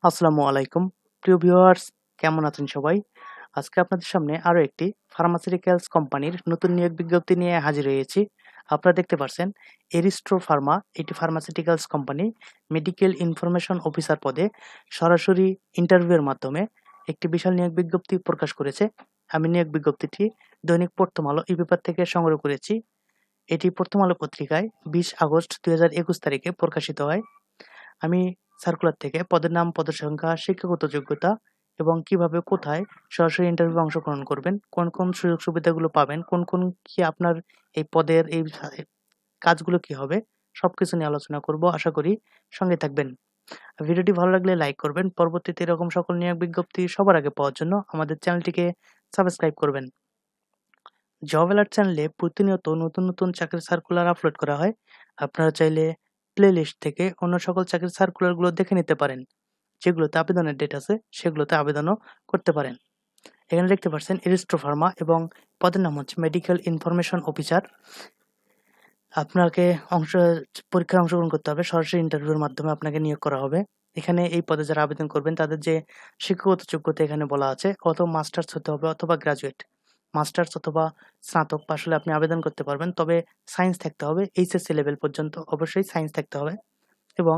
আসসালামু আলাইকুম প্রিয় ভিউয়ার্স, কেমন আছেন সবাই? আজকে আপনাদের সামনে আরো একটি ফার্মাসিউটিক্যালস কোম্পানির নতুন নিয়োগ বিজ্ঞপ্তি নিয়ে হাজির হয়েছি। আপনারা দেখতে পাচ্ছেন এরিস্ট্রো ফার্মা এটি pharmaceuticals company medical information officer পদে সরাসরি ইন্টারভিউয়ের মাধ্যমে একটি বিশাল নিয়োগ বিজ্ঞপ্তি প্রকাশ করেছে। আমি নিয়োগ বিজ্ঞপ্তিটি দৈনিক প্রথম আলো ই পেপার থেকে সংগ্রহ করেছি। এটি প্রথম আলো পত্রিকায় 20 আগস্ট 2021 তারিখে প্রকাশিত হয়। আমি সার্কুলার থেকে পদের নাম, পদের সংখ্যা, শিক্ষাগত যোগ্যতা এবং কিভাবে কোথায় সরাসরি ইন্টারভিউ অংশগ্রহণ করবেন, কোন সুযোগ সুবিধাগুলো পাবেন, কোন কি আপনার এই পদের এই কাজগুলো কি হবে, সবকিছু নিয়ে আলোচনা করব। আশা করি সঙ্গে থাকবেন। ভিডিওটি ভালো লাগলে লাইক করবেন। পরবর্তীতে এরকম সকল নিয়োগ বিজ্ঞপ্তি সবার আগে পাওয়ার জন্য আমাদের চ্যানেলটিকে সাবস্ক্রাইব করবেন। জব অ্যালার্ট চ্যানেলে প্রতিনিয়ত নতুন চাকরির সার্কুলার আপলোড করা হয়। আপনারা চাইলে প্লে লিস্ট থেকে অন্য সকল চাকরির সার্কুলারগুলো দেখে নিতে পারেন। যেগুলোতে আবেদনের ডেট আছে সেগুলোতে আবেদনও করতে পারেন। এখানে দেখতে পাচ্ছেন এরিস্ট্রো ফার্মা এবং পদের নাম হচ্ছে মেডিকেল ইনফরমেশন অফিসার। আপনাকে পরীক্ষায় অংশগ্রহণ করতে হবে, সরাসরি ইন্টারভিউর মাধ্যমে আপনাকে নিয়োগ করা হবে। এখানে এই পদে যারা আবেদন করবেন তাদের যে শিক্ষাগত যোগ্যতা এখানে বলা আছে, অত মাস্টার্স হতে হবে অথবা গ্রাজুয়েট। মাস্টার্স অথবা স্নাতক পাশ হলে আপনি আবেদন করতে পারবেন, তবে সায়েন্স থাকতে হবে। এইচএসসি লেভেল পর্যন্ত অবশ্যই সায়েন্স থাকতে হবে এবং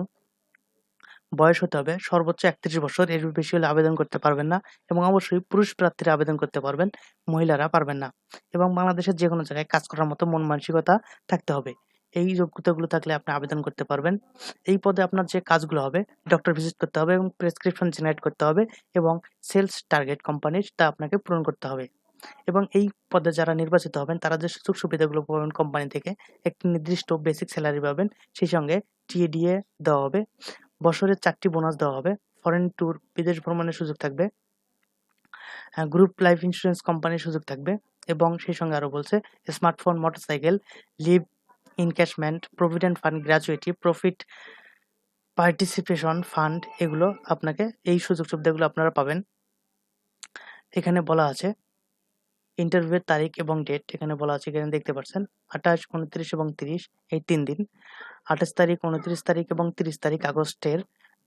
বয়স হতে হবে সর্বোচ্চ 31 বছর, এর বেশি হলে আবেদন করতে পারবেন না। এবং অবশ্যই পুরুষ প্রার্থীরা আবেদন করতে পারবেন, মহিলারা পারবেন না। এবং বাংলাদেশের যে কোনো জায়গায় কাজ করার মতো মন মানসিকতা থাকতে হবে। এই যোগ্যতাগুলো থাকলে আপনি আবেদন করতে পারবেন। এই পদে আপনার যে কাজগুলো হবে, ডক্টর ভিজিট করতে হবে এবং প্রেসক্রিপশন জেনারেট করতে হবে এবং সেলস টার্গেট কোম্পানির তা আপনাকে পূরণ করতে হবে। এবং এই পদে যারা নির্বাচিত হবেন তারা যে সুযোগ সুবিধাগুলো পাবেন কোম্পানি থেকে, একটি নির্দিষ্ট বেসিক স্যালারি পাবেন, সেই সঙ্গে টিএডিএ দেওয়া হবে, বছরে 4টি বোনাস দেওয়া হবে, ফরেন ট্যুর বিদেশ ভ্রমণের সুযোগ থাকবে, গ্রুপ লাইফ ইন্স্যুরেন্স কোম্পানির সুযোগ থাকবে এবং সেই সঙ্গে আরো বলছে smartphone, motorcycle, leave encashment, provident fund, gratuity, profit participation fund, এগুলো আপনাকে এই সুযোগ সুবিধাগুলো আপনারা পাবেন। এখানে বলা আছে ইন্টারভিউয়ের তারিখ এবং ডেট। এখানে বলা আছে, এখানে দেখতে পাচ্ছেন 28, 29 এবং 30 এই 3 দিন। 28 তারিখ, 29 তারিখ এবং 30 তারিখ আগস্টের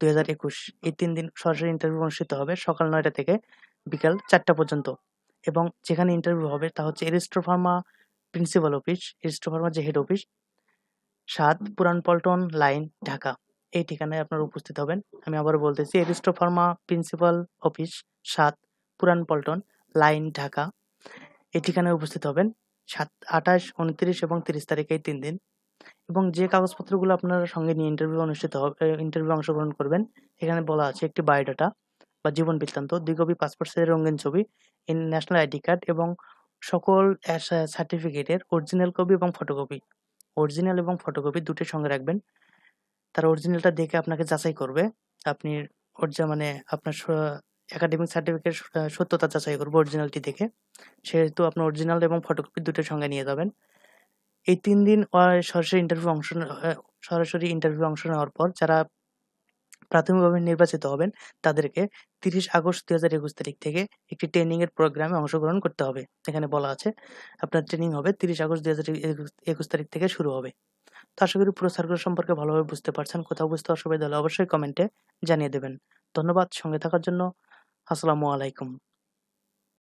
2021 এই 3 দিন সরাসরি ইন্টারভিউ অনুষ্ঠিত হবে সকাল 9টা থেকে বিকাল 4টা পর্যন্ত। এবং যেখানে ইন্টারভিউ হবে তা হচ্ছে এরিস্ট্রোফার্মা প্রিন্সিপাল অফিস, এরিস্ট্রোফার্মা যে হেড অফিস, 7 পুরান পল্টন লাইন, ঢাকা। এই ঠিকানায় আপনারা উপস্থিত হবেন। আমি আবার বলতেছি, এরিস্ট্রোফার্মা প্রিন্সিপাল অফিস, 7 পুরান পল্টন লাইন, ঢাকা। এই ঠিকানায় উপস্থিত হবেন 28, 29 এবং 30 তারিখে এই 3 দিন। এবং যে কাগজপত্রগুলো আপনারা সঙ্গে নিয়ে ইন্টারভিউ অংশগ্রহণ করবেন, এখানে বলা আছে একটি বায়োডাটা বা জীবন বৃত্তান্ত, 2 কপি পাসপোর্ট সাইজের রঙিন ছবি, ন্যাশনাল আইডি কার্ড এবং সকল সার্টিফিকেটের অরিজিনাল কপি এবং ফটোকপি। অরিজিনাল এবং ফটোকপি দুটোর সঙ্গে রাখবেন। তার অরিজিনালটা দেখে আপনাকে যাচাই করবে। আপনি মানে আপনার একাডেমিক সার্টিফিকেট সত্যতা যাচাই করবে অরিজিনালটি দেখে। সেহেতু আপনার অরিজিনাল এবং ফটোকপি দুটোর সঙ্গে নিয়ে যাবেন। এই 3 দিন সরাসরি ইন্টারভিউ অংশ নেওয়ার পর যারা প্রাথমিকভাবে নির্বাচিত হবেন তাদেরকে 30 আগস্ট 2021 তারিখ থেকে একটি ট্রেনিং এর প্রোগ্রামে অংশগ্রহণ করতে হবে। এখানে বলা আছে আপনার ট্রেনিং হবে 30 আগস্ট 2021 তারিখ থেকে শুরু হবে। তো আশা করি পুরো সার্কুলার সম্পর্কে ভালোভাবে বুঝতে পারছেন। কোথাও বুঝতে অসুবিধা হলে অবশ্যই কমেন্টে জানিয়ে দেবেন। ধন্যবাদ সঙ্গে থাকার জন্য। আসসালামু আলাইকুম।